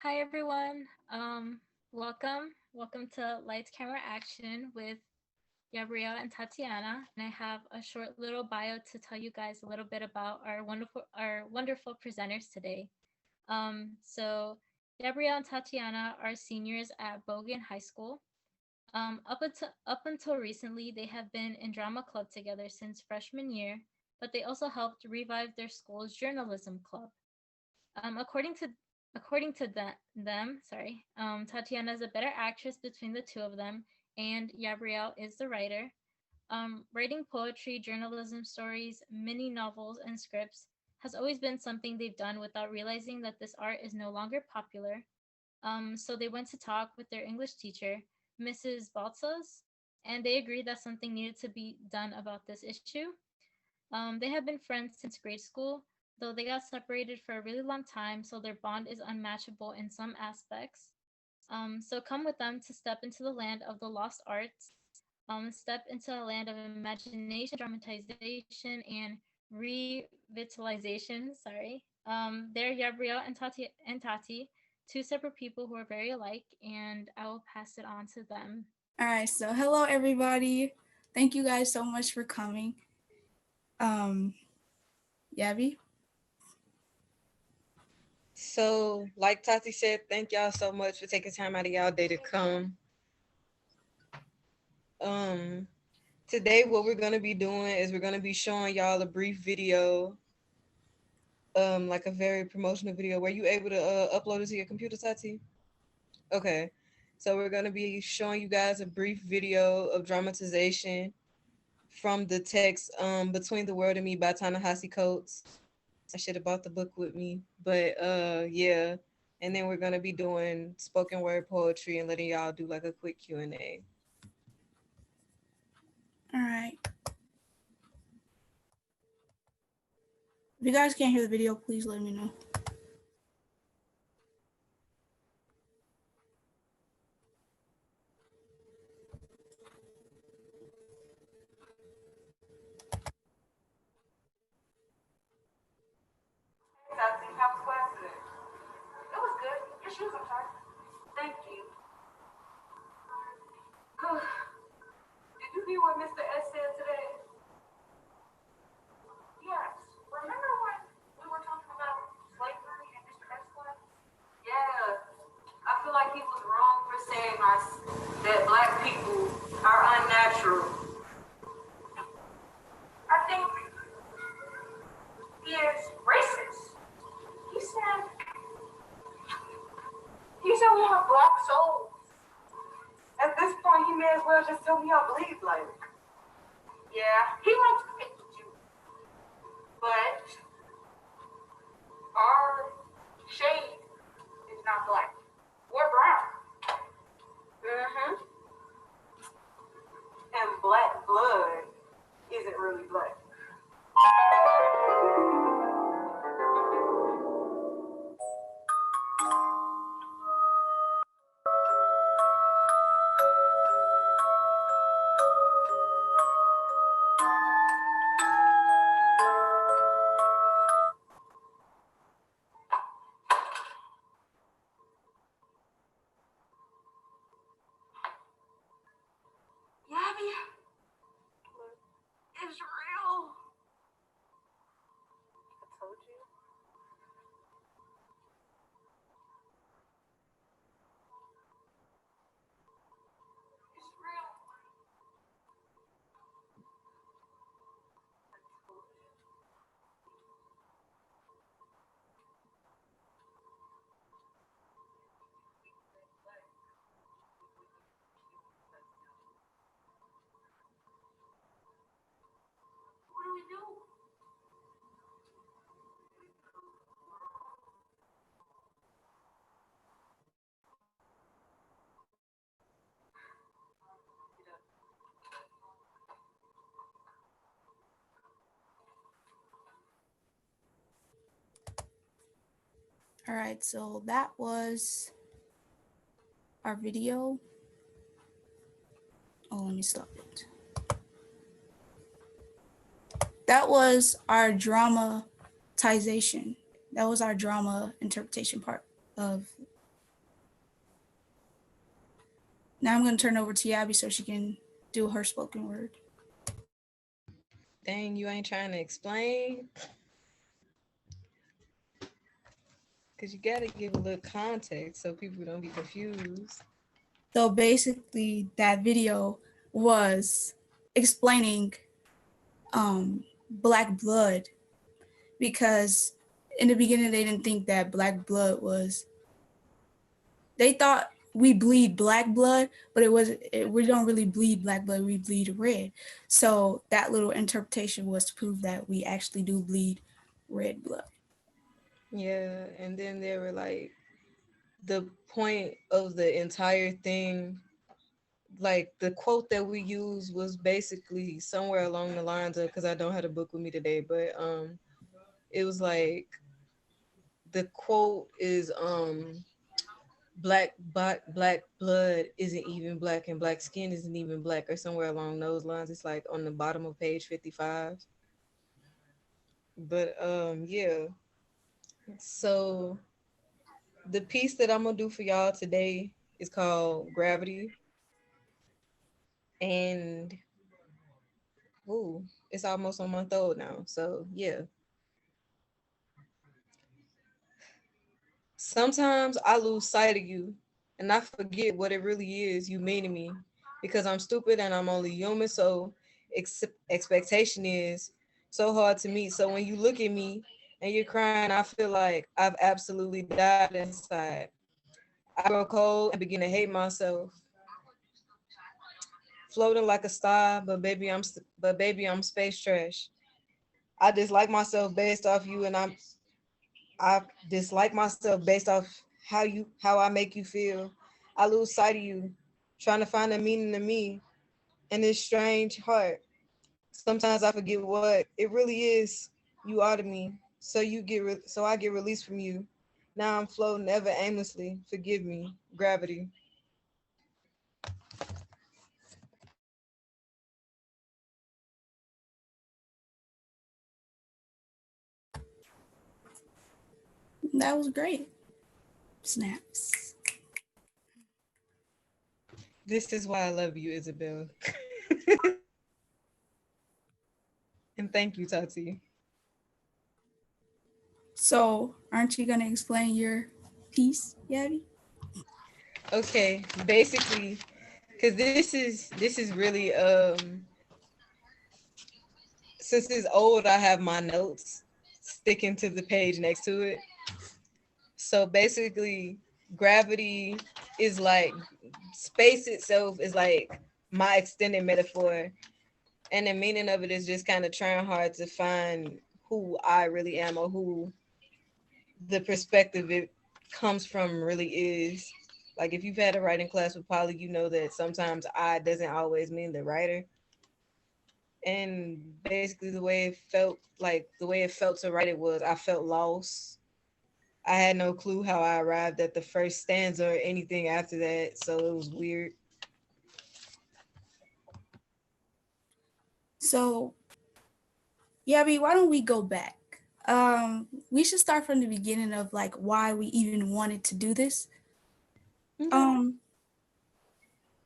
Hi everyone. Welcome to Lights Camera Action with Yabrielle and Tatiana. And I have a short little bio to tell you guys a little bit about our wonderful presenters today. So Yabrielle and Tatiana are seniors at Bogan High School. Up until recently, they have been in drama club together since freshman year, but they also helped revive their school's journalism club. According to them, Tatiana is a better actress between the two of them, and Yabrielle is the writer. Writing poetry, journalism stories, mini novels, and scripts has always been something they've done without realizing that this art is no longer popular. So they went to talk with their English teacher, Mrs. Baltsas, and they agreed that something needed to be done about this issue. They have been friends since grade school, though they got separated for a really long time, so their bond is unmatchable in some aspects. So come with them to step into the land of the lost arts, step into a land of imagination, dramatization, and revitalization. Sorry. They're Yabrielle and Tati, two separate people who are very alike, and I will pass it on to them. All right, so hello everybody. Thank you guys so much for coming. Yabi. So, like Tati said, thank y'all so much for taking time out of y'all day to come. Um, Today what we're gonna be doing is we're gonna be showing y'all a brief video, like a very promotional video. Were you able to upload it to your computer, Tati? Okay. So we're gonna be showing you guys a brief video of dramatization from the text Between the World and Me by Ta-Nehisi Coates. I should have brought the book with me. But yeah. And then we're gonna be doing spoken word poetry and letting y'all do like a quick Q&A. All right. If you guys can't hear the video, please let me know. Tati, how was class today? It was good. Your shoes are tight. Thank you. Did you hear what Mr. S said today? Yes. Remember when we were talking about slavery in Mr. S class? Yeah. I feel like he was wrong for saying that black people are unnatural. I think he is racist. He said he said we have black souls. At this point, he may as well just tell me I bleed like. Yeah, he likes to pick with you. But our shade is not black. We're brown. Mm-hmm. And black blood isn't really black. Yabby is real. I told you. It's real. I told you. What do we do? All right, so that was our video. Oh, let me stop it. That was our dramatization. That was our drama interpretation part of Now I'm going to turn over to Yabby so she can do her spoken word. Dang, you ain't trying to explain? Because you got to give a little context so people don't be confused. So basically, that video was explaining black blood because in the beginning they didn't think that black blood was. They thought we bleed black blood, but we don't really bleed black blood. We bleed red. So that little interpretation was to prove that we actually do bleed red blood. Yeah, and then they were like, the point of the entire thing, like the quote that we used was basically somewhere along the lines of, because I don't have the book with me today, but it was like the quote is black blood isn't even black and black skin isn't even black, or somewhere along those lines. It's like on the bottom of page 55. But yeah, so the piece that I'm gonna do for y'all today is called Gravity. And ooh, it's almost a month old now. So yeah. Sometimes I lose sight of you and I forget what it really is you mean to me because I'm stupid and I'm only human. So expectation is so hard to meet. So when you look at me and you're crying, I feel like I've absolutely died inside. I grow cold and begin to hate myself, floating like a star, but baby I'm space trash. I dislike myself based off you, and I dislike myself based off how I make you feel. I lose sight of you, trying to find a meaning to me and this strange heart. Sometimes I forget what it really is you are to me. So I get released from you. Now I'm floating ever aimlessly. Forgive me, gravity. That was great. Snaps. This is why I love you, Isabel. And thank you, Tati. So, aren't you going to explain your piece, Yabby? Okay, basically, because this is really since it's old, I have my notes sticking to the page next to it. So basically, gravity is like space itself is like my extended metaphor, and the meaning of it is just kind of trying hard to find who I really am or who the perspective it comes from really is. Like if you've had a writing class with Polly, you know that sometimes I doesn't always mean the writer. And basically the way it felt to write it was I felt lost. I had no clue how I arrived at the first stanza or anything after that, so it was weird. So, Yabby, why don't we go back? We should start from the beginning of like why we even wanted to do this Okay. um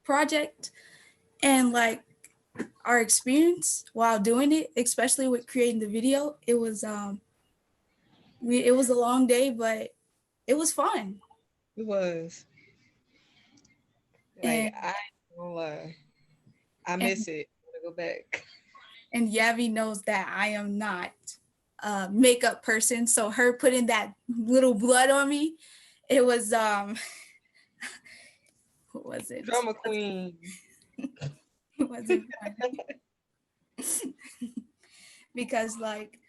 project and like our experience while doing it, especially with creating the video. It was a long day, but it was fun. It was like And I ain't gonna lie, I and miss it. I wanna go back. and Yavi knows that I am not a makeup person, so her putting that little blood on me, it was what was it? Drama queen. It wasn't fun because like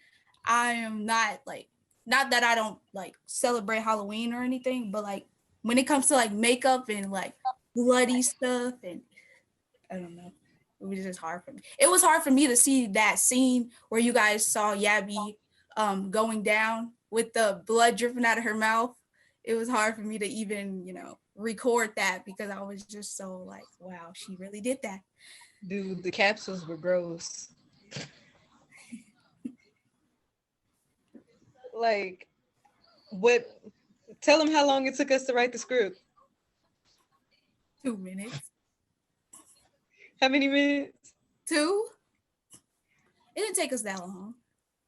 I am not like not that I don't like celebrate Halloween or anything, but like when it comes to like makeup and like bloody stuff and I don't know. It was just hard for me. It was hard for me to see that scene where you guys saw Yabby going down with the blood dripping out of her mouth. It was hard for me to even, record that because I was just so like, wow, she really did that. Dude, the capsules were gross. Like what tell them how long it took us to write the script. 2 minutes. How many minutes? 2. It didn't take us that long.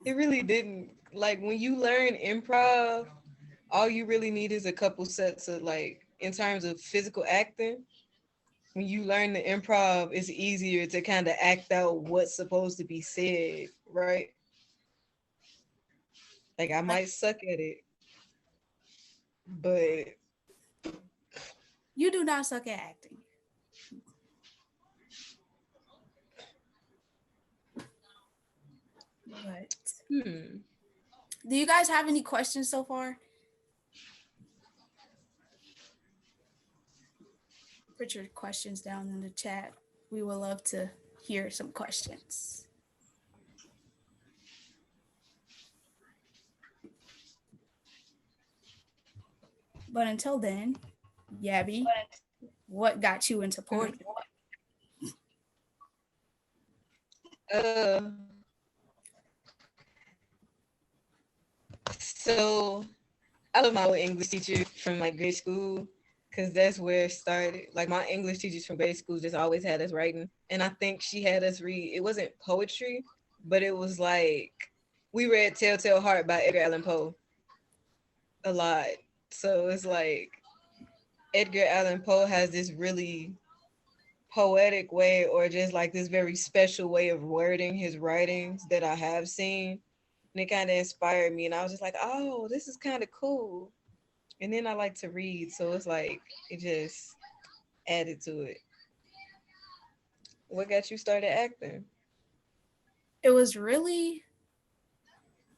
It really didn't. Like when you learn improv, all you really need is a couple sets of like in terms of physical acting. When you learn the improv, it's easier to kind of act out what's supposed to be said, right? Like I Like, might suck at it, but you do not suck at acting. But hmm. do you guys have any questions so far? Put your questions down in the chat. We would love to hear some questions. But until then, Yabby, what got you into poetry? Uh, so I love my old English teacher from like grade school because that's where it started. Like my English teachers from grade school just always had us writing, and I think she had us read. It wasn't poetry, but it was like we read "Telltale Heart" by Edgar Allan Poe a lot. So it's like Edgar Allan Poe has this really poetic way, or just like this very special way of wording his writings that I have seen, and it kind of inspired me. And I was just like, oh, this is kind of cool. And then I like to read, so it's like it just added to it. What got you started acting? It was really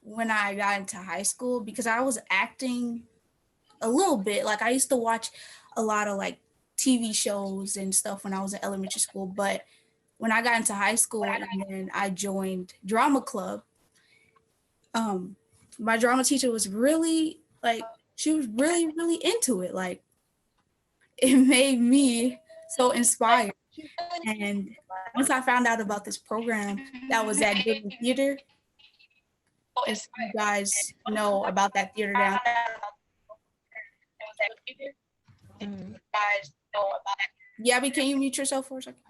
when I got into high school because I was acting a little bit. Like I used to watch a lot of like TV shows and stuff when I was in elementary school, but when I got into high school and then I joined drama club, um my drama teacher was really like she was really into it. Like it made me so inspired. And once I found out about this program that was at Goodman Theater, if you guys know about that theater down. Mm. Yabby, can you mute yourself for a second?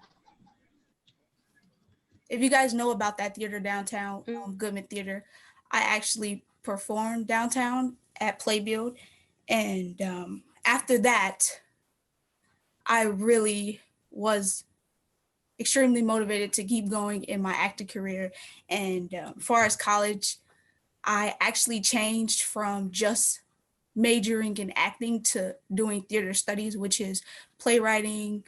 If you guys know about that theater downtown, Goodman Theater, I actually performed downtown at Playbuild. And after that, I really was extremely motivated to keep going in my acting career. And as far as college, I actually changed from just majoring in acting to doing theater studies, which is playwriting,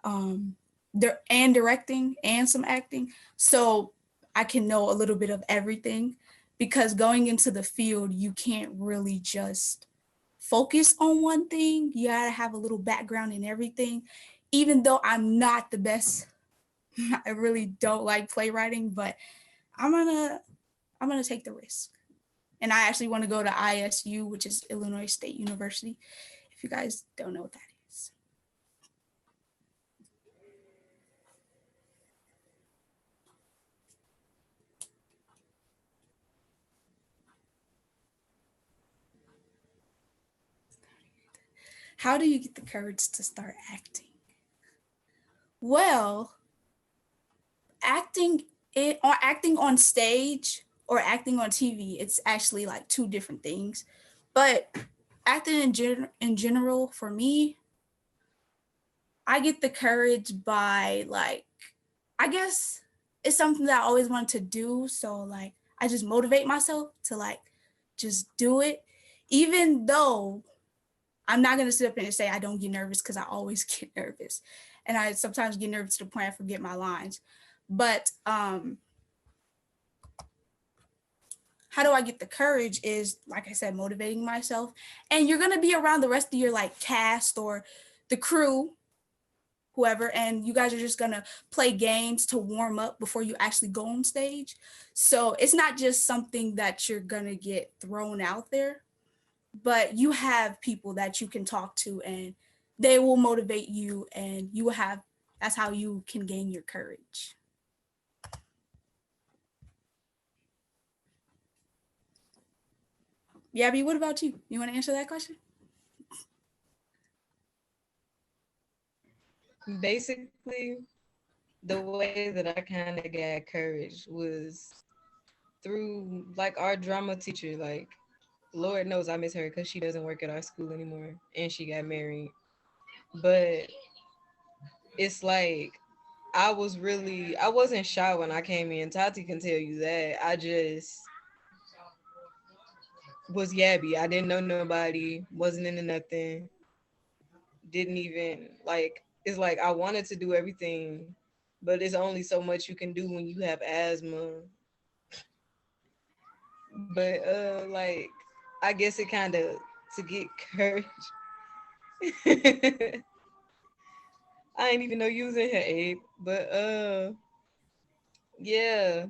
and directing and some acting. So I can know a little bit of everything because going into the field, you can't really just focus on one thing. You gotta have a little background in everything. Even though I'm not the best, I really don't like playwriting, but I'm gonna I'm gonna take the risk. And I actually want to go to ISU, which is Illinois State University. If you guys don't know what that is. How do you get the courage to start acting? Well, acting on stage or acting on TV, it's actually like two different things. But acting in general for me, I get the courage by like I guess it's something that I always wanted to do, so like I just motivate myself to like just do it even though I'm not gonna sit up and say I don't get nervous because I always get nervous, and I sometimes get nervous to the point I forget my lines. But how do I get the courage? Is like I said, motivating myself, and you're gonna be around the rest of your like cast or the crew, whoever, and you guys are just gonna play games to warm up before you actually go on stage. So it's not just something that you're gonna get thrown out there, but you have people that you can talk to and they will motivate you and you will have that's how you can gain your courage. Yabby, what about you? You want to answer that question? Basically, the way that I kind of got courage was through like our drama teacher. Like, Lord knows I miss her because she doesn't work at our school anymore and she got married. But it's like I wasn't shy when I came in. Tati can tell you that. I just was yabby. I didn't know nobody, wasn't into nothing, didn't even like it's like I wanted to do everything, but it's only so much you can do when you have asthma. But like I guess it kind of to get courage. I didn't even know you was in here, Abe. But yeah,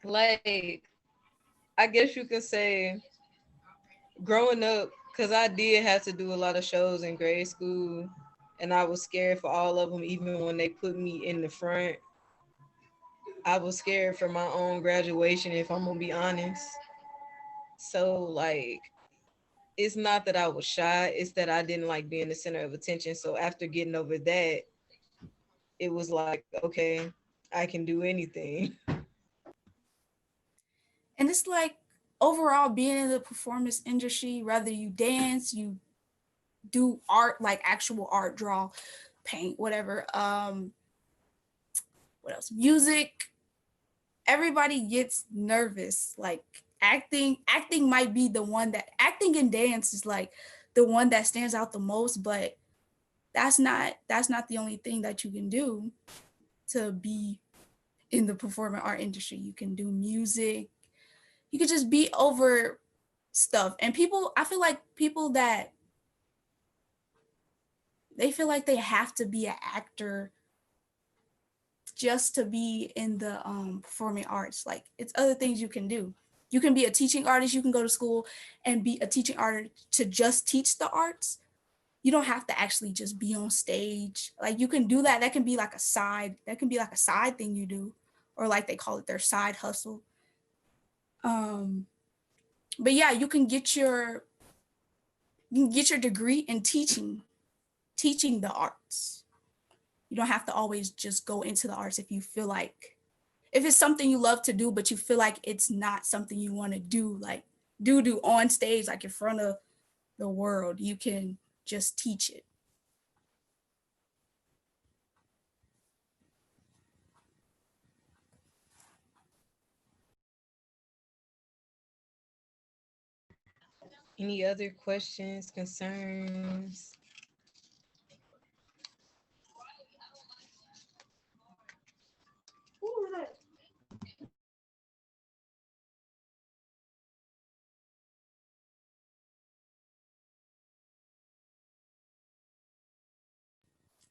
like I guess you could say growing up, because I did have to do a lot of shows in grade school, and I was scared for all of them, even when they put me in the front. I was scared for my own graduation, if I'm gonna be honest. So, like, it's not that I was shy, it's that I didn't like being the center of attention. So, after getting over that, it was like, okay, I can do anything. And it's like overall being in the performance industry, whether you dance, you do art, like actual art, draw, paint, whatever. What else? Music. Everybody gets nervous. Like acting might be the one that acting and dance is like the one that stands out the most, but that's not the only thing that you can do to be in the performing art industry. You can do music. You could just be over stuff. And people, I feel like people that they feel like they have to be an actor just to be in the performing arts. Like it's other things you can do. You can be a teaching artist. You can go to school and be a teaching artist to just teach the arts. You don't have to actually just be on stage. Like you can do that. That can be like a side. That can be like a side thing you do, or like they call it their side hustle. Um, but yeah, you can get your degree in teaching the arts. You don't have to always just go into the arts if you feel like if it's something you love to do, but you feel like it's not something you want to do, like do on stage, like in front of the world, you can just teach it. Any other questions, concerns?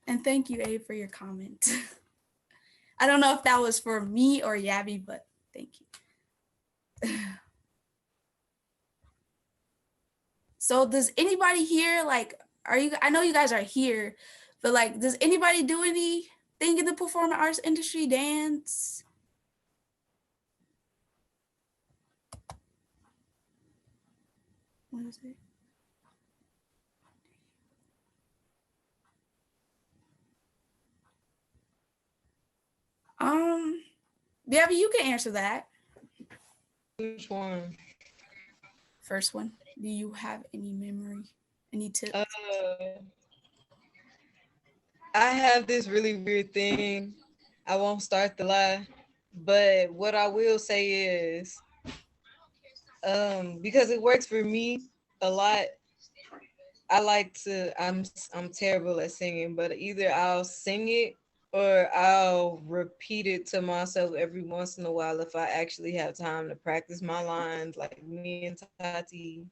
And thank you, Abe, for your comment. I don't know if that was for me or Yabby, but thank you. So does anybody here like are you I know you guys are here, but like does anybody do anything in the performing arts industry, dance? What is it? Um Yabby, you can answer that. Which one? First one. Do you have any memory? Any tips? I have this really weird thing. I won't start the lie, but what I will say is, because it works for me a lot. I like to. I'm terrible at singing, but either I'll sing it or I'll repeat it to myself every once in a while if I actually have time to practice my lines. Like me and Tati,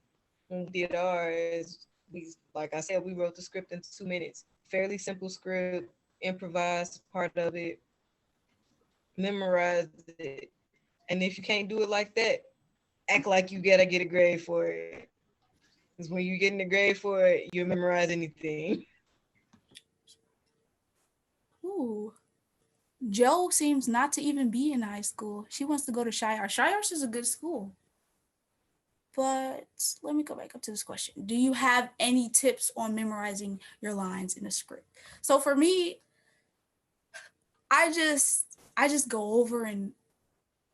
when we did ours, we like I said, we wrote the script in 2 minutes. Fairly simple script, improvised part of it, memorized it. And if you can't do it like that, act like you gotta get a grade for it. Because when you're getting a grade for it, you'll memorize anything. Ooh. Joe seems not to even be in high school. She wants to go to Shire. Shire is a good school. But let me go back up to this question. Do you have any tips on memorizing your lines in a script? So for me, I just go over and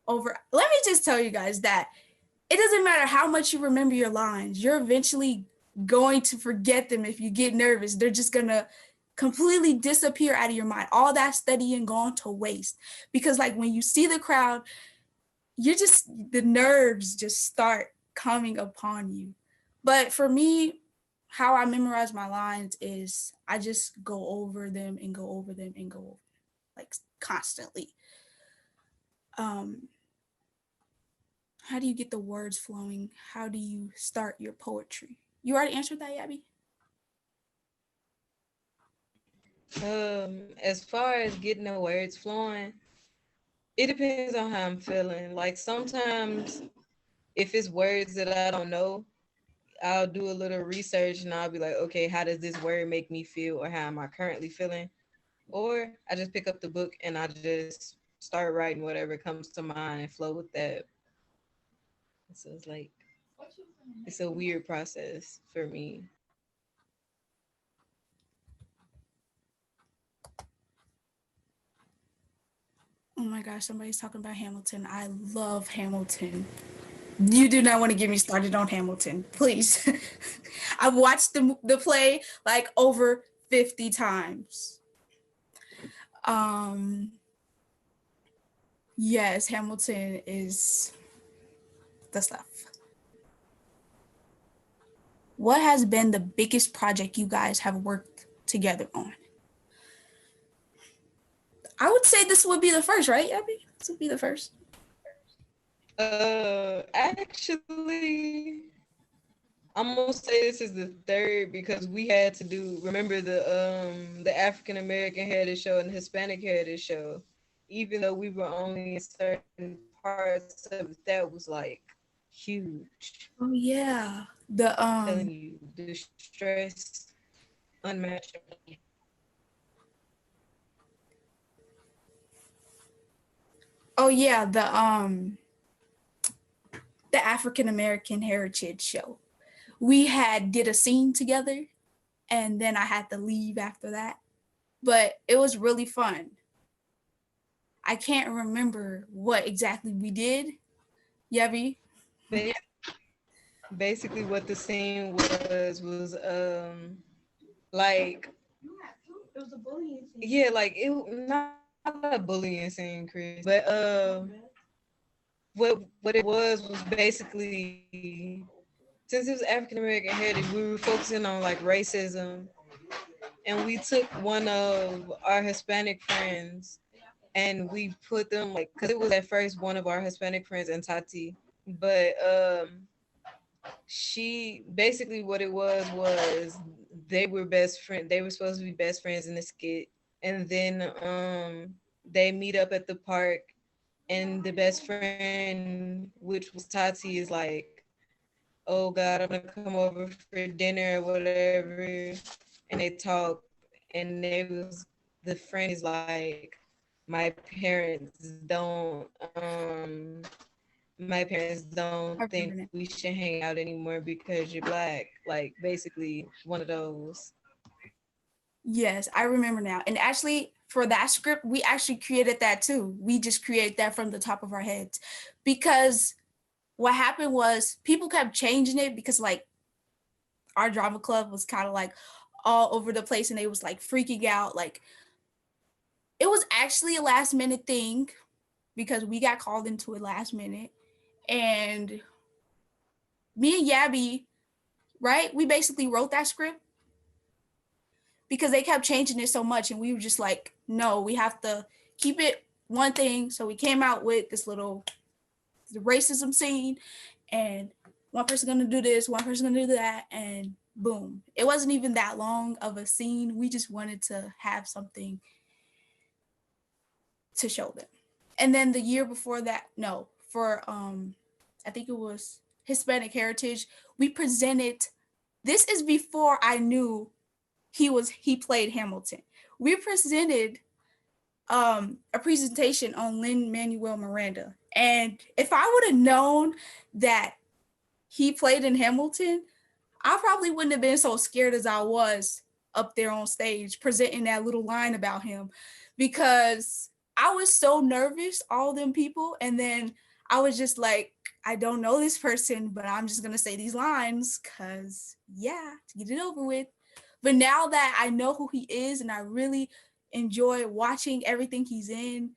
over. Let me just tell you guys that it doesn't matter how much you remember your lines, you're eventually going to forget them if you get nervous. They're just gonna completely disappear out of your mind. All that studying gone to waste. Because like when you see the crowd, the nerves just start coming upon you. But for me, how I memorize my lines is I just go over them and go over them and go over them, like constantly. Um, how do you get the words flowing? How do you start your poetry? You already answered that, Yabby? As far as getting the words flowing, it depends on how I'm feeling. Like sometimes if it's words that I don't know, I'll do a little research and I'll be like, okay, how does this word make me feel or how am I currently feeling? Or I just pick up the book and I just start writing whatever comes to mind and flow with that. So it's like it's a weird process for me. Oh my gosh, somebody's talking about Hamilton. I love Hamilton. You do not want to get me started on Hamilton, please. I've watched the play like over 50 times. Um, yes, Hamilton is the stuff. What has been the biggest project you guys have worked together on? I would say this would be the first, right, Abby? This would be the first. Actually, I'm gonna say this is the third because we had to do. Remember the African American Heritage Show and the Hispanic Heritage Show. Even though we were only in certain parts of it, that was like huge. Oh yeah, I'm telling you, the stress unmatchable. oh yeah, the African American Heritage Show. We had did a scene together, and then I had to leave after that. But it was really fun. I can't remember what exactly we did. Yavi? Ba- Basically, what the scene was like yeah, like it not a bullying scene, Chris, but what it was basically since it was African American heritage, we were focusing on like racism, and we took one of our Hispanic friends and we put them like because it was at first one of our Hispanic friends and Tati, but she basically what it was they were best friend. They were supposed to be best friends in the skit, and then they meet up at the park, and the best friend, which was Tati, is like, "Oh God, I'm gonna come over for dinner or whatever," and they talk, and they was the friend is like, "My parents don't think we I should hang remember now. out anymore because you're black." Like basically one of those. Yes, I remember now. And actually, for that script, we actually created that too. We just created that from the top of our heads because what happened was people kept changing it because like our drama club was kind of like all over the place and they was like freaking out. Like it was actually a last minute thing because we got called into it last minute. And me and Yabby, right? We basically wrote that script because they kept changing it so much and we were just like, no, we have to keep it one thing. So we came out with this little the racism scene and one person gonna do this, one person gonna do that, and boom. It wasn't even that long of a scene. We just wanted to have something to show them. And then the year before that, no, for I think it was Hispanic Heritage, we presented this is before I knew he played Hamilton. We presented a presentation on Lin Manuel Miranda. And if I would have known that he played in Hamilton, I probably wouldn't have been so scared as I was up there on stage presenting that little line about him because I was so nervous, all them people, and then I was just like, I don't know this person, but I'm just gonna say these lines because yeah, to get it over with. But now that I know who he is and I really enjoy watching everything he's in,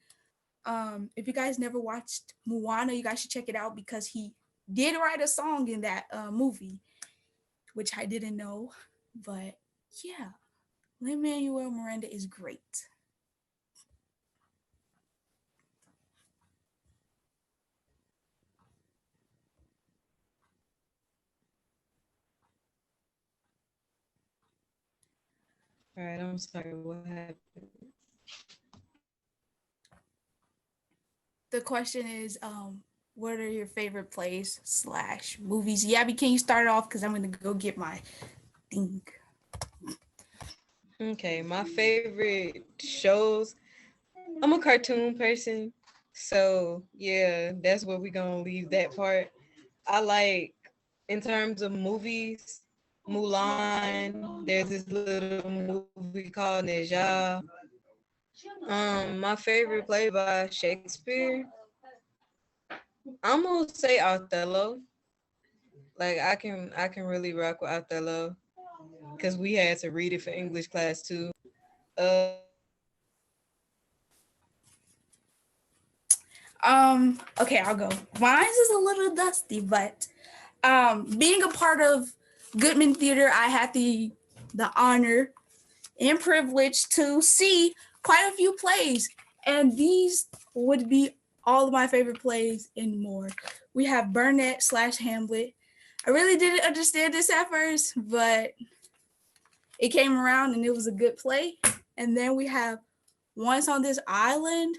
if you guys never watched Moana, you guys should check it out because he did write a song in that movie, which I didn't know. But yeah, Lin-Manuel Miranda is great. All right, I'm sorry. What happened? The question is, what are your favorite plays slash movies? Yabby, can you start off? Because I'm gonna go get my thing. Okay, my favorite shows. I'm a cartoon person, so yeah, that's where we're gonna leave that part. I like, in terms of movies, Mulan. There's this little movie called Neja. My favorite play by Shakespeare, I'm gonna say Othello. Like I can really rock with Othello because we had to read it for English class too. Okay, I'll go. Mine is a little dusty, but being a part of Goodman Theater, I had the honor and privilege to see quite a few plays, and these would be all of my favorite plays and more. We have Burnett slash Hamlet. I really didn't understand this at first, but it came around and it was a good play. And then we have Once on This Island.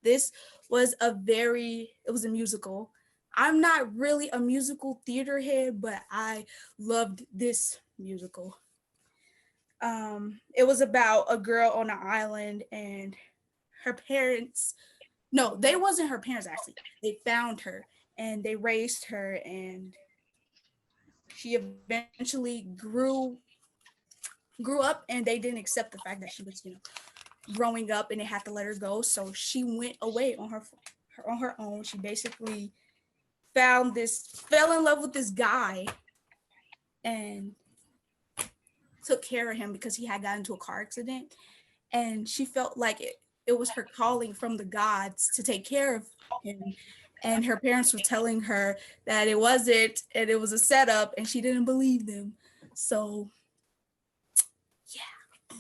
This was it was a musical. I'm not really a musical theater head, but I loved this musical. It was about a girl on an island and her parents, no, they wasn't her parents actually. They found her and they raised her and she eventually grew up and they didn't accept the fact that she was, growing up and they had to let her go. So she went away on her own. She basically fell in love with this guy and took care of him because he had gotten into a car accident. And she felt like it was her calling from the gods to take care of him. And her parents were telling her that it wasn't and it was a setup and she didn't believe them. So yeah.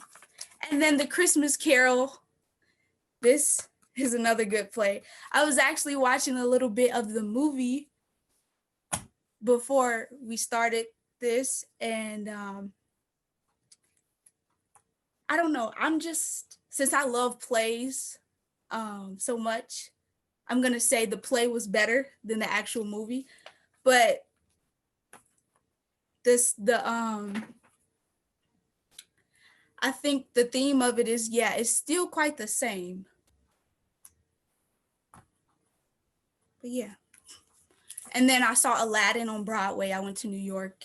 And then the Christmas Carol. This is another good play. I was actually watching a little bit of the movie before we started this, and I don't know. I'm just since I love plays so much, I'm gonna say the play was better than the actual movie. But this the I think the theme of it is it's still quite the same. But yeah. And then I saw Aladdin on Broadway. I went to New York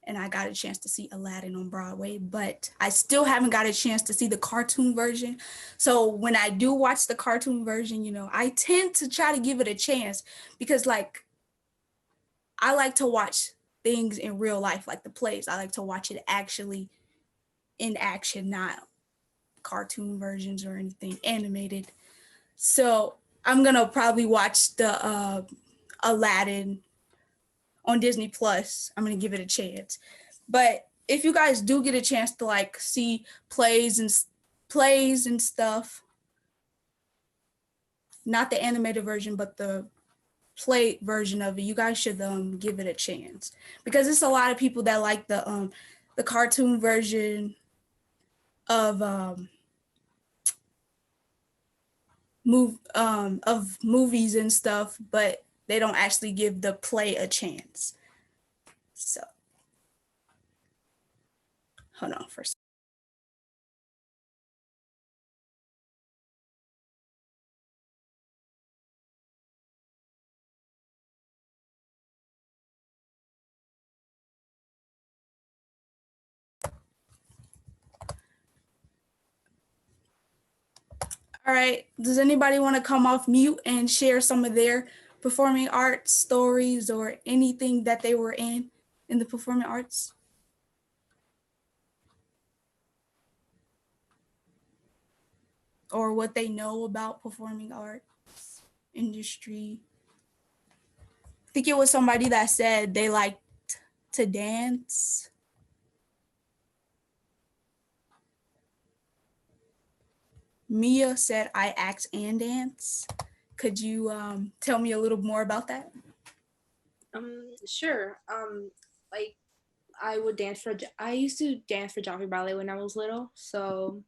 and I got a chance to see Aladdin on Broadway, but I still haven't got a chance to see the cartoon version. So when I do watch the cartoon version, I tend to try to give it a chance because like I like to watch things in real life, like the plays. I like to watch it actually in action, not cartoon versions or anything animated. So I'm gonna probably watch the Aladdin on Disney Plus. I'm gonna give it a chance. But if you guys do get a chance to like see plays and stuff, not the animated version, but the play version of it, you guys should give it a chance because it's a lot of people that like the cartoon version of of movies and stuff, but they don't actually give the play a chance. So hold on for a second. All right. Does anybody want to come off mute and share some of their performing arts stories or anything that they were in the performing arts? Or what they know about performing arts industry? I think it was somebody that said they liked to dance. Mia said I act and dance. Could you tell me a little more about that? Sure. Like I would dance for. I used to dance for Joffrey Ballet when I was little, so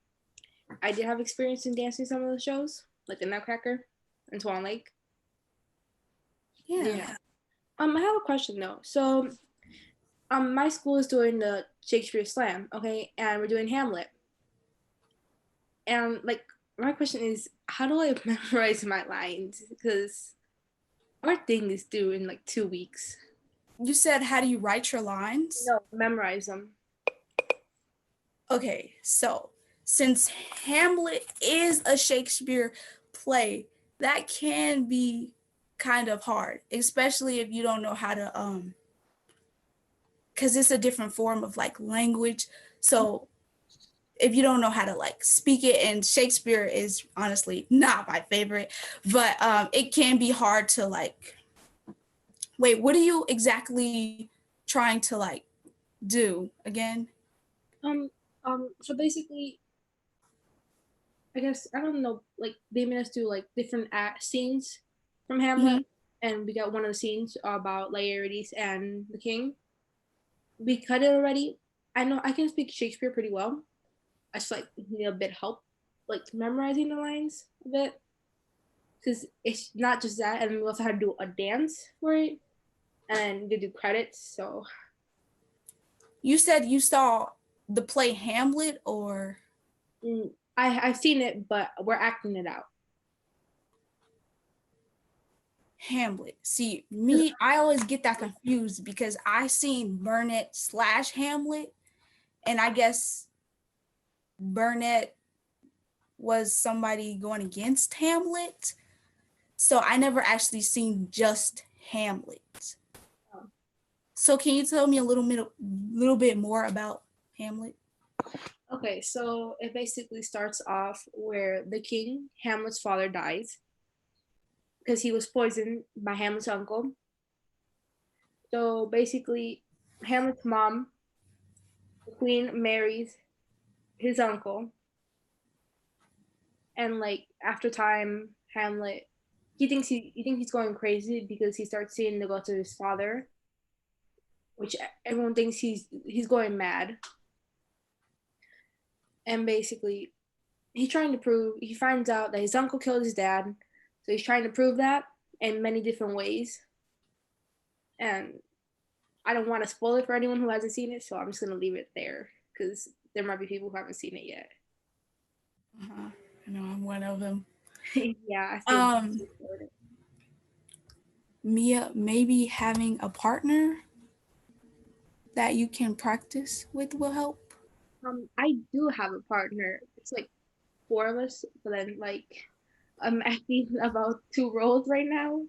I did have experience in dancing some of the shows, like the Nutcracker and Swan Lake. Yeah. I have a question though. So, my school is doing the Shakespeare Slam, okay, and we're doing Hamlet. And like, my question is, how do I memorize my lines? Because our thing is due in like 2 weeks. You said, how do you write your lines? No, memorize them. Okay, so since Hamlet is a Shakespeare play, that can be kind of hard, especially if you don't know how to because it's a different form of like language. So if you don't know how to like speak it, and Shakespeare is honestly not my favorite, but it can be hard to like, wait, what are you exactly trying to like do again? Um, so basically, I guess I don't know. Like they made us do like different scenes from Hamlet, and we got one of the scenes about Laertes and the king. We cut it already. I know I can speak Shakespeare pretty well. I just like need a bit help, like memorizing the lines a bit, because it's not just that, and we also had to do a dance for it, and they do credits. So You said you saw the play Hamlet, or I've seen it, but we're acting it out. Hamlet? See, me, I always get that confused because I seen Burnett slash Hamlet, and I guess Burnett was somebody going against Hamlet. So I never actually seen just Hamlet. So can you tell me a little bit more about Hamlet? Okay, so it basically starts off where the king, Hamlet's father, dies because he was poisoned by Hamlet's uncle. So basically, Hamlet's mom, the queen, marries his uncle, and like after time, Hamlet he thinks he's going crazy because he starts seeing the ghost of his father, which everyone thinks he's going mad. And basically, he finds out that his uncle killed his dad, so he's trying to prove that in many different ways. And I don't want to spoil it for anyone who hasn't seen it, so I'm just gonna leave it there because there might be people who haven't seen it yet. I know I'm one of them. Yeah, I feel Mia, maybe having a partner that you can practice with will help. I do have a partner. It's like 4 of us, but then like I'm acting about 2 roles right now,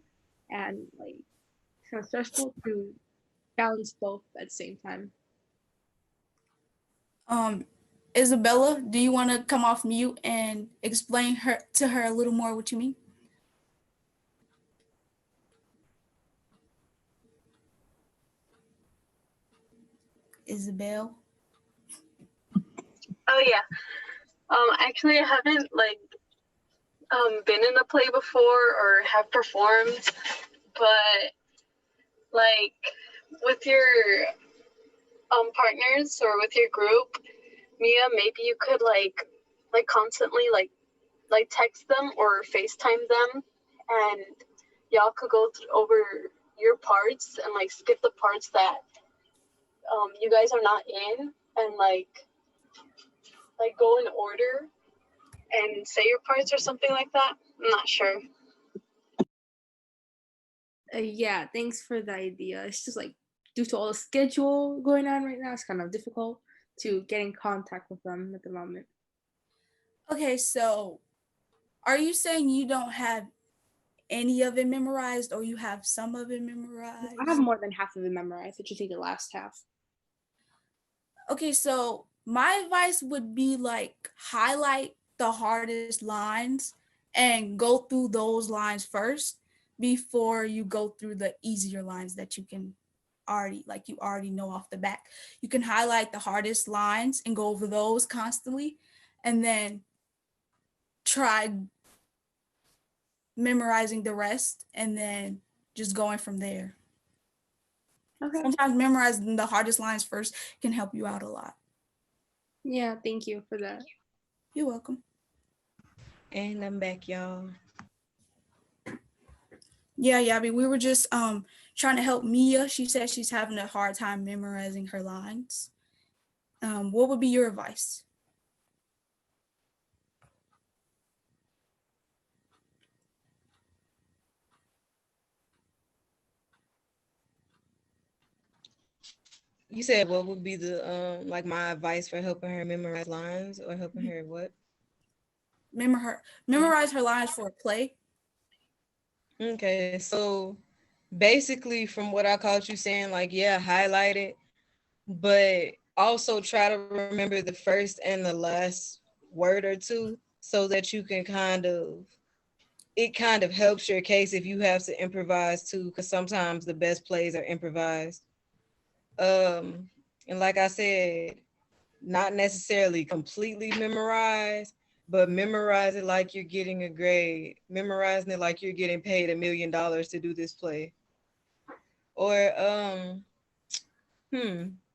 and like it's kind of stressful to balance both at the same time. Isabella, do you want to come off mute and explain to her a little more what you mean? Isabel? Oh yeah. Actually, I haven't been in a play before or have performed, but like with your partners or with your group, Mia, maybe you could constantly text them or FaceTime them, and y'all could go over your parts and like skip the parts that you guys are not in, and go in order and say your parts or something like that. I'm not sure. Yeah, thanks for the idea. It's just like due to all the schedule going on right now, it's kind of difficult to get in contact with them at the moment. Okay, so Are you saying you don't have any of it memorized, or you have some of it I have memorized? more than half of it memorized. I just need the last half. Okay, so my advice would be like highlight the hardest lines and go through those lines first before you go through the easier lines that you already know off the bat. You can highlight the hardest lines and go over those constantly, and then try memorizing the rest and then just going from there. Okay. Sometimes memorizing the hardest lines first can help you out a lot. Yeah, thank you for that. You're welcome. And I'm back, y'all. Yeah, Yabi, we were just trying to help Mia. She said she's having a hard time memorizing her lines. What would be your advice? You said what would be the like my advice for helping her memorize lines or helping her what? Memorize her lines for a play. Okay, so basically from what I caught you saying, like yeah, highlight it, but also try to remember the first and the last word or two so that you can kind of helps your case if you have to improvise too, because sometimes the best plays are improvised. And like I said, not necessarily completely memorize, but memorize it like you're getting a grade, memorizing it like you're getting paid $1 million to do this play. Or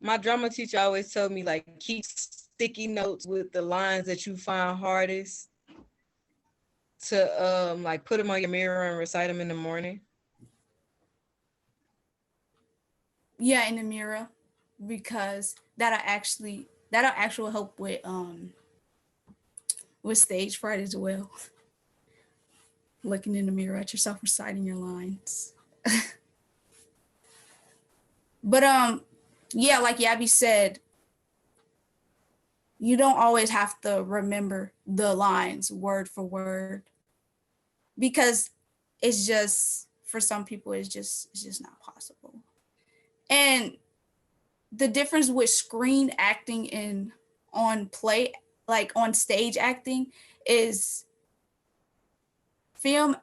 my drama teacher always told me like keep sticky notes with the lines that you find hardest to like put them on your mirror and recite them in the morning. Yeah, in the mirror, because that'll actually help with stage fright as well. Looking in the mirror at yourself, reciting your lines. But yeah, like Yabby said, you don't always have to remember the lines word for word because it's just for some people it's just not possible. And the difference with screen acting and on play, like on stage acting, is film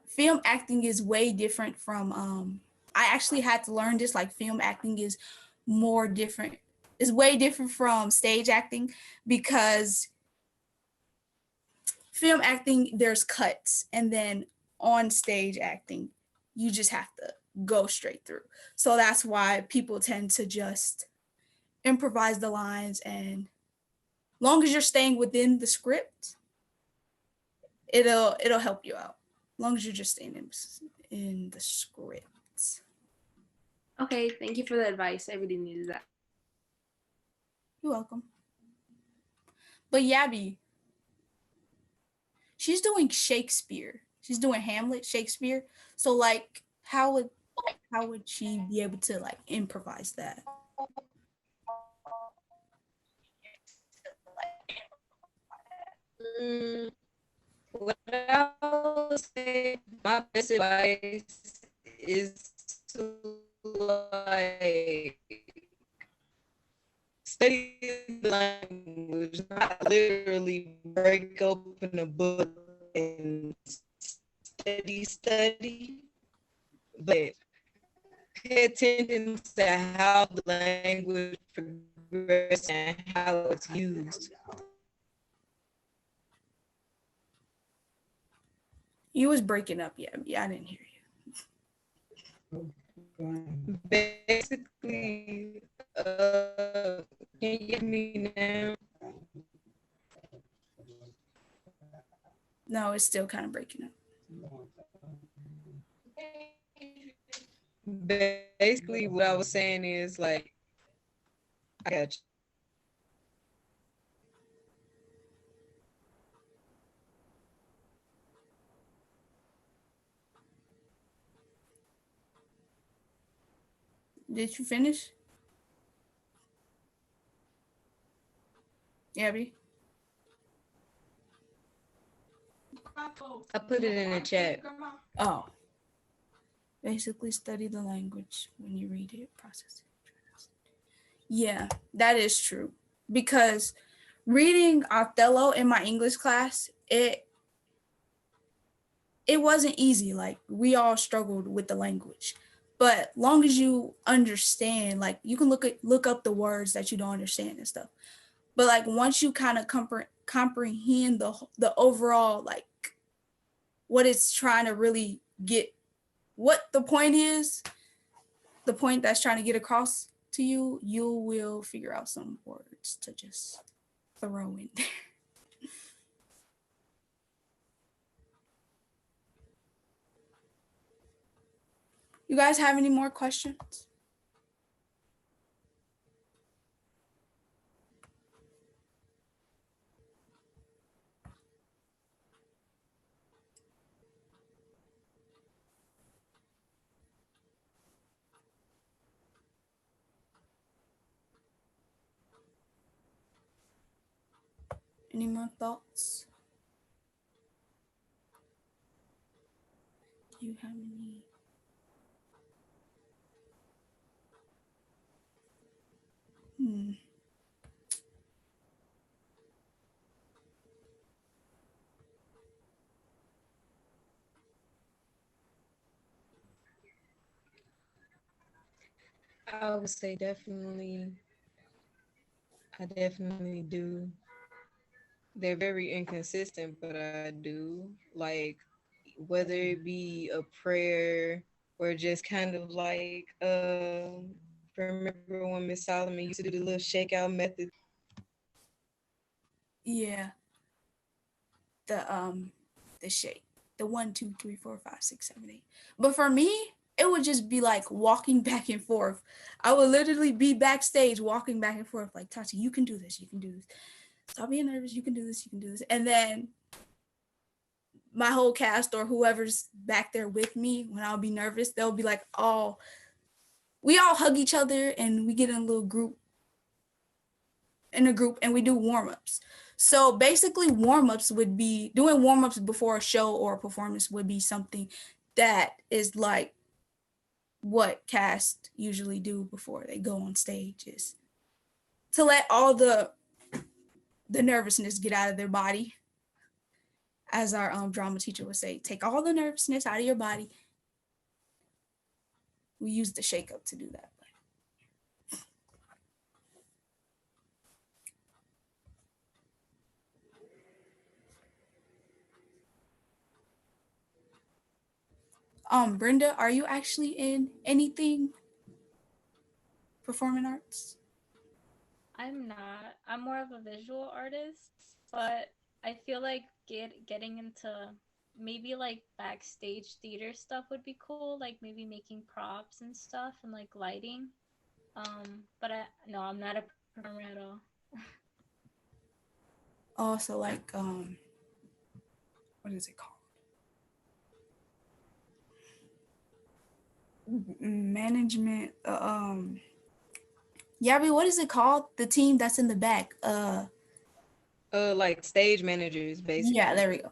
acting is way different from I actually had to learn this, like film acting is more different, is way different from stage acting, because film acting there's cuts, and then on stage acting you just have to go straight through. So that's why people tend to just improvise the lines, and long as you're staying within the script, it'll help you out. Long as you're just staying in the script. Okay, thank you for the advice. I really needed that. You're welcome. But Yabby, she's doing Shakespeare. She's doing Hamlet, Shakespeare. So like, how would she be able to like improvise that? Mm, what I would say, my best advice is to like study the language, not literally break open a book and study, but pay attention to how the language progresses and how it's used. You was breaking up, yeah, I didn't hear Basically, can you hear me now? you. No, it's still kind of breaking up. Basically, what I was saying is like, I got you. Did you finish, Yabby? I put it in the chat. Oh, basically study the language when you read it, process it. Yeah, that is true. Because reading Othello in my English class, it wasn't easy. Like we all struggled with the language. But long as you understand, like you can look up the words that you don't understand and stuff. But like once you kind of comprehend the overall like what it's trying to really get, what the point is, the point that's trying to get across to you, you will figure out some words to just throw in there. You guys have any more questions? Any more thoughts? Do you have any? Hmm. I would say definitely, I definitely do. They're very inconsistent, but I do. Like, whether it be a prayer or just kind of like, remember when Miss Solomon used to do the little shakeout method? Yeah, the the shape, the 1, 2, 3, 4, 5, 6, 7, 8. But for me, it would just be like walking back and forth. I would literally be backstage walking back and forth, like Tati, you can do this, you can do this. Stop being nervous, you can do this, you can do this. And then my whole cast or whoever's back there with me, when I'll be nervous, they'll be like, oh, we all hug each other and we get in a little group, and we do warm-ups. So basically warm-ups would be doing warm-ups before a show or a performance would be something that is like what cast usually do before they go on stage, is to let all the nervousness get out of their body. As our drama teacher would say, take all the nervousness out of your body. We use the shake up to do that. Brenda, are you actually in anything performing arts? I'm not. I'm more of a visual artist, but I feel like getting into maybe like backstage theater stuff would be cool, like maybe making props and stuff and like lighting. But I no, I'm not a performer at all. Also, like what is it called? Management. Yabby, what is it called? The team that's in the back. Like stage managers, Yeah, basically. there we go.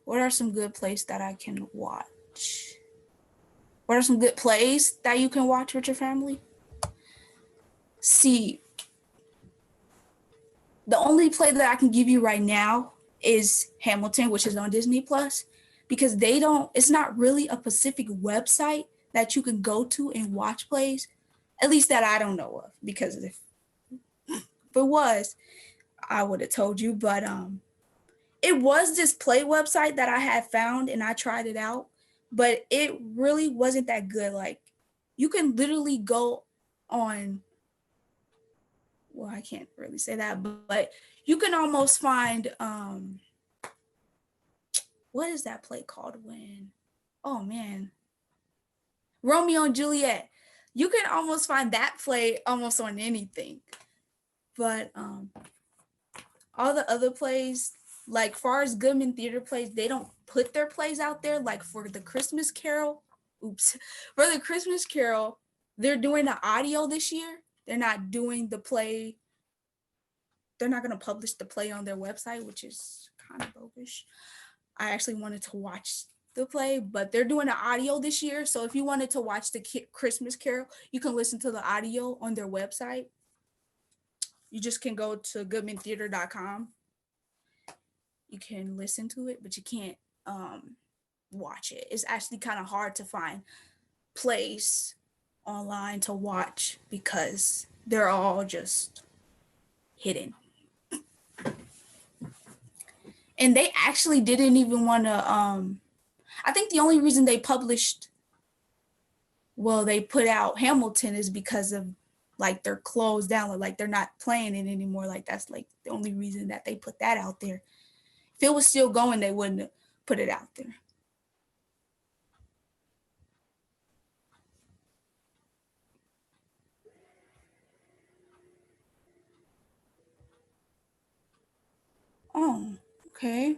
What are some good plays that I can watch? What are some good plays that you can watch with your family? See, the only play that I can give you right now is Hamilton, which is on Disney Plus, because they don't, it's not really a specific website that you can go to and watch plays, at least that I don't know of, because if it was, I would have told you. But it was this play website that I had found and I tried it out, but it really wasn't that good. Like you can literally go on, well, I can't really say that, but you can almost find what is that play called when, oh man, Romeo and Juliet. You can almost find that play almost on anything. But all the other plays, like far as Goodman Theater plays, they don't put their plays out there. Like for the Christmas Carol, for the Christmas Carol, they're doing the audio this year. They're not doing the play. They're not going to publish the play on their website, which is kind of bogus. I actually wanted to watch the play, but they're doing the audio this year. So if you wanted to watch the Christmas Carol, you can listen to the audio on their website. You just can go to goodmantheater.com. You can listen to it, but you can't watch it. It's actually kind of hard to find plays online to watch because they're all just hidden. And they actually didn't even want to I think the only reason they published, well, they put out Hamilton is because of like they're closed down, like they're not playing it anymore. Like that's like the only reason that they put that out there. If it was still going, they wouldn't have put it out there. Oh, okay.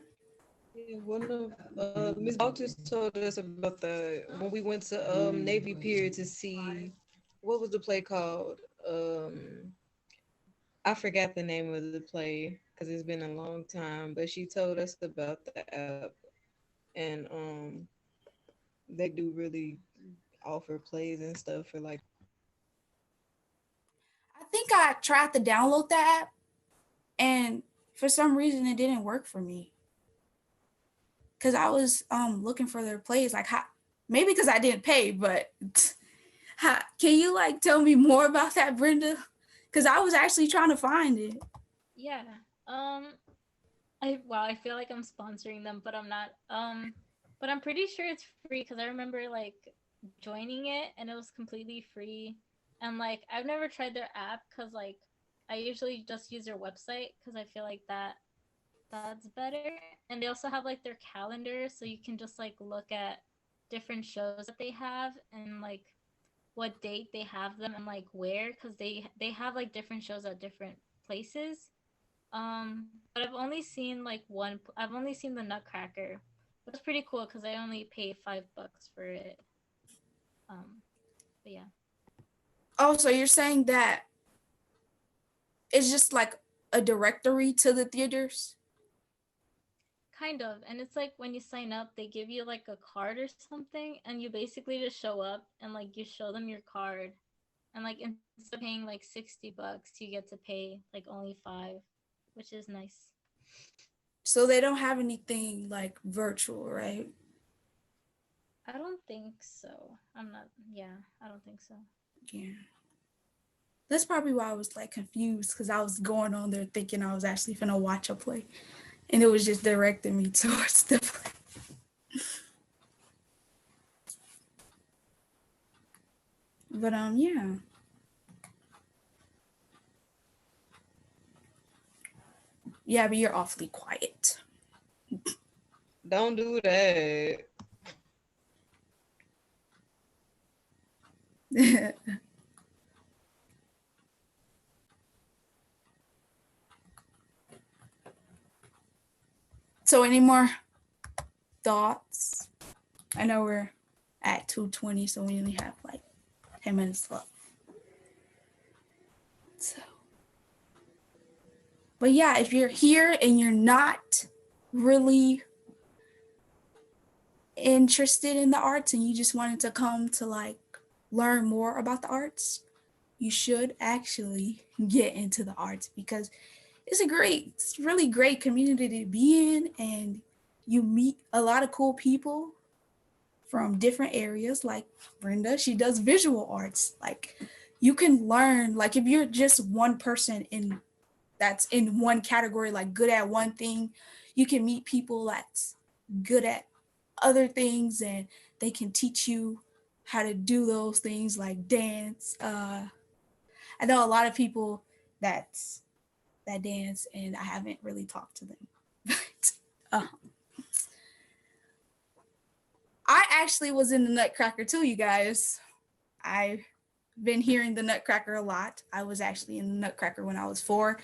Yeah, one of Miss Baltsas told us about the when we went to Navy Pier to see what was the play called? I forgot the name of the play because it's been a long time, but she told us about the app, and they do really offer plays and stuff for like. I think I tried to download that app, and for some reason it didn't work for me. Cause I was looking for their plays, like how, maybe because I didn't pay, but can you like tell me more about that, Brenda? Because I was actually trying to find it. Yeah. I feel like I'm sponsoring them, but I'm not. But I'm pretty sure it's free because I remember like joining it and it was completely free. And like I've never tried their app because like I usually just use their website because I feel like that's better. And they also have like their calendar, so you can just like look at different shows that they have and like what date they have them and like where because they have like different shows at different places. But I've only seen like one. I've only seen the Nutcracker, but it's pretty cool because I only paid $5 for it. But yeah, Oh, so you're saying that it's just like a directory to the theaters? kind of. And it's like when you sign up, they give you like a card or something, and you basically just show up and like you show them your card, and like instead of paying like $60, you get to pay like only 5, which is nice. So they don't have anything like virtual, right? I don't think so. I'm not. Yeah, I don't think so. Yeah. That's probably why I was like confused because I was going on there thinking I was actually gonna watch a play, and it was just directing me towards the play. But yeah. Yeah, but you're awfully quiet. Don't do that. So any more thoughts? I know we're at 2:20, so we only have like 10 minutes left. So, but yeah, if you're here and you're not really interested in the arts and you just wanted to come to like learn more about the arts, you should actually get into the arts because it's really great community to be in, and you meet a lot of cool people from different areas. Like Brenda, she does visual arts. Like you can learn, like if you're just one person in that's in one category, like good at one thing, you can meet people that's good at other things and they can teach you how to do those things like dance. I know a lot of people that dance and I haven't really talked to them. But I actually was in the Nutcracker too, you guys. I've been hearing the Nutcracker a lot. I was actually in the Nutcracker when I was 4.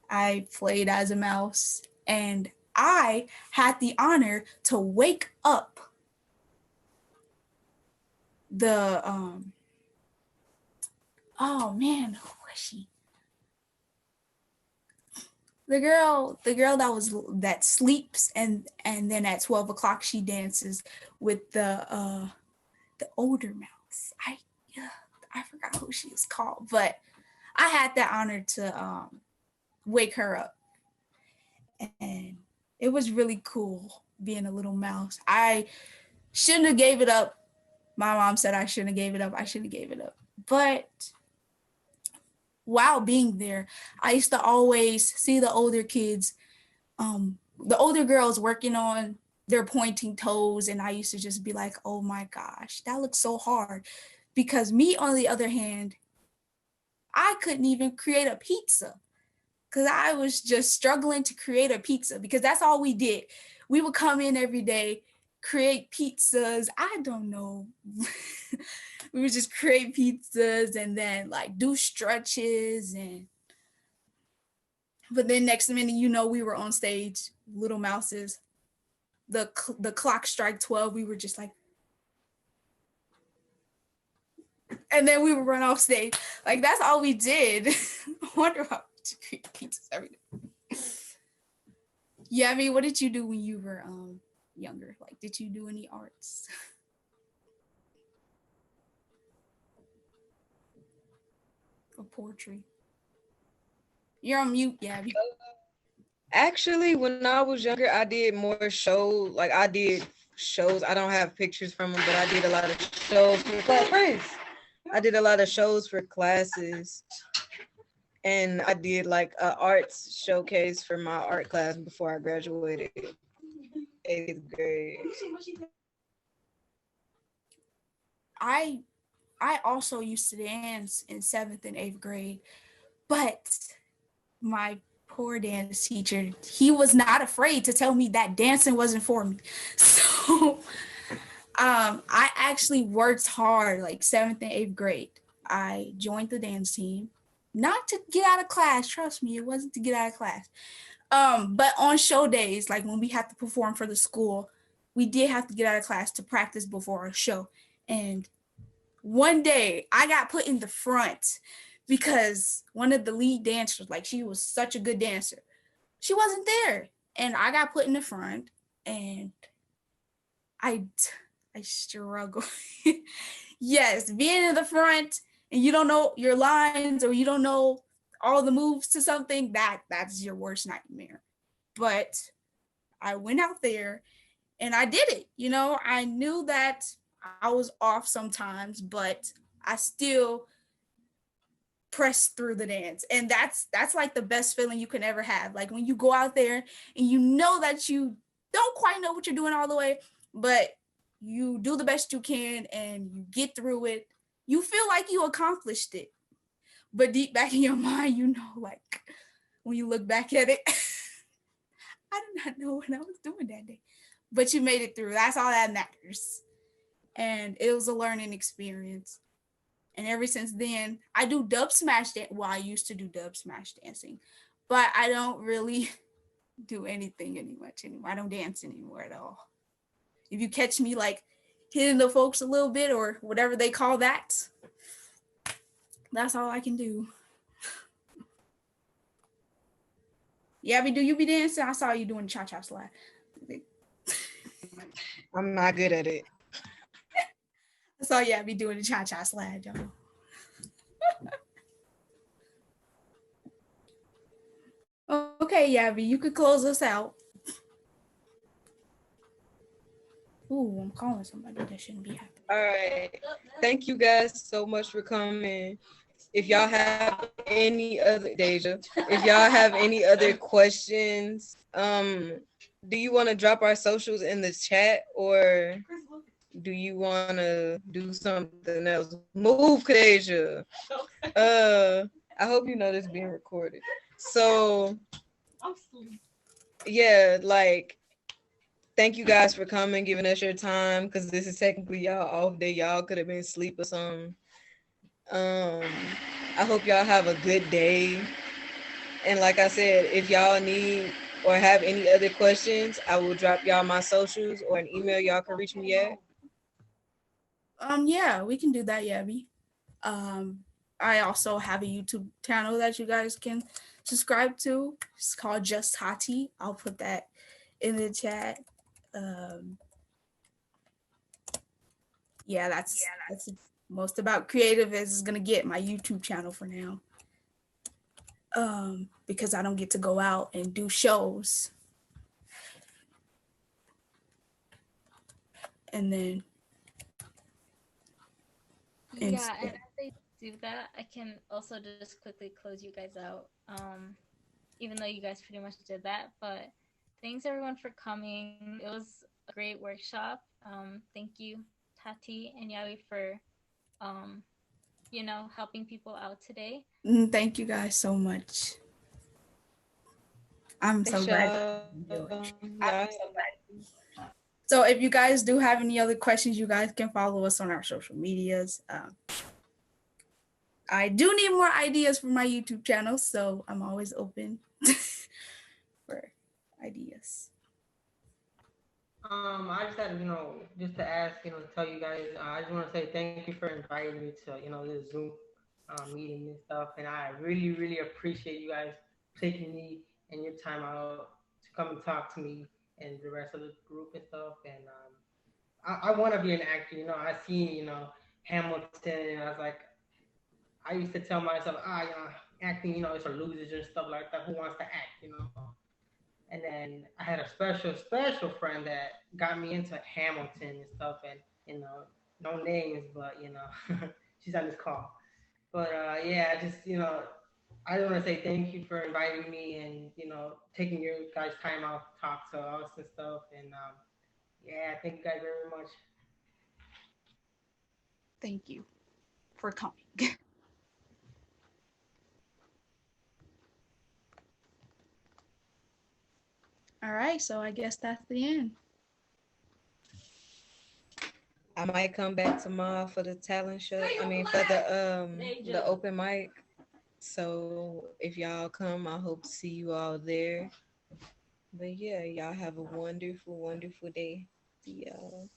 I played as a mouse, and I had the honor to wake up the oh man, who was she? the girl that sleeps and then at 12 o'clock she dances with the older mouse. I forgot who she is called, but I had the honor to wake her up, and it was really cool being a little mouse. I shouldn't have gave it up. My mom said I shouldn't have gave it up. I shouldn't have gave it up. But while being there, I used to always see the older girls working on their pointing toes, and I used to just be like, oh my gosh, that looks so hard. Because me, on the other hand, I couldn't even create a pizza because I was just struggling to create a pizza because that's all we did. We would come in every day, create pizzas. I don't know. We would just create pizzas and then like do stretches and but then next minute we were on stage, little mouses. The clock strike 12, we were just like, and then we would run off stage. Like that's all we did. I wonder how to create pizzas every day. Yeah, I mean, what did you do when you were younger? Like, did you do any arts or poetry? You're on mute, Gabby. Actually, when I was younger, I did more I did shows. I don't have pictures from them, but I did a lot of shows for friends. I did a lot of shows for classes, and I did like a arts showcase for my art class before I graduated 8th grade. I I also used to dance in 7th and 8th grade, but my poor dance teacher, he was not afraid to tell me that dancing wasn't for me. So I actually worked hard like 7th and 8th grade. I joined the dance team, not to get out of class. Trust me, it wasn't to get out of class. But on show days, like when we had to perform for the school, we did have to get out of class to practice before our show. And one day I got put in the front because one of the lead dancers, like she was such a good dancer, she wasn't there. And I got put in the front and I I struggle. Yes, being in the front and you don't know your lines or you don't know all the moves to something, that's your worst nightmare. But I went out there and I did it. I knew that I was off sometimes, but I still press through the dance, and that's like the best feeling you can ever have, like when you go out there and you know that you don't quite know what you're doing all the way, but you do the best you can and you get through it. You feel like you accomplished it, but deep back in your mind, like when you look back at it, I do not know what I was doing that day, but you made it through. That's all that matters. And it was a learning experience. And ever since then, I do dub smash dance. Well, I used to do dub smash dancing, but I don't really do anything any much anymore. I don't dance anymore at all. If you catch me like hitting the folks a little bit or whatever they call that, that's all I can do. Yeah, but do you be dancing? I saw you doing cha-cha slide. I'm not good at it. I saw you be doing the cha-cha slide, y'all. Okay, Yabby, you could close us out. Ooh, I'm calling somebody that shouldn't be happening. All right. Thank you guys so much for coming. If y'all have any other Deja, if y'all have any other questions, do you want to drop our socials in the chat or do you want to do something else? Move, Kadeja. I hope you know this being recorded. So, yeah, like, thank you guys for coming, giving us your time, because this is technically y'all off day. Y'all could have been asleep or something. I hope y'all have a good day. And like I said, if y'all need or have any other questions, I will drop y'all my socials or an email y'all can reach me at. Yeah, we can do that, Yabby. I also have a YouTube channel that you guys can subscribe to. It's called Just Tati. I'll put that in the chat. Um, yeah, that's most about creative as it's gonna get my YouTube channel for now. Because I don't get to go out and do shows. And then Yeah, and instead. as they do that, I can also just quickly close you guys out. Even though you guys pretty much did that, but thanks everyone for coming. It was a great workshop. Thank you, Tati and Yawi, for um, helping people out today. Thank you guys so much. I'm so Thanks, glad y'all. to do it. Y'all. I'm so glad. So if you guys do have any other questions, you guys can follow us on our social medias. I do need more ideas for my YouTube channel, so I'm always open for ideas. I just had, just to ask, tell you guys, I just want to say thank you for inviting me to, this Zoom meeting and stuff. And I really, really appreciate you guys taking me and your time out to come and talk to me and the rest of the group and stuff. And I want to be an actor. I seen, Hamilton, and I was like, I used to tell myself, acting, it's for losers and stuff like that. Who wants to act? And then I had a special friend that got me into Hamilton and stuff, and no names, but she's on this call. But yeah, I just I just want to say thank you for inviting me and taking your guys' time out to talk to us and stuff. And yeah, thank you guys very much. Thank you for coming. All right, so I guess that's the end. I might come back tomorrow for the talent show. I mean, for the open mic. So if y'all come, I hope to see you all there. But yeah, y'all have a wonderful, wonderful day. See y'all.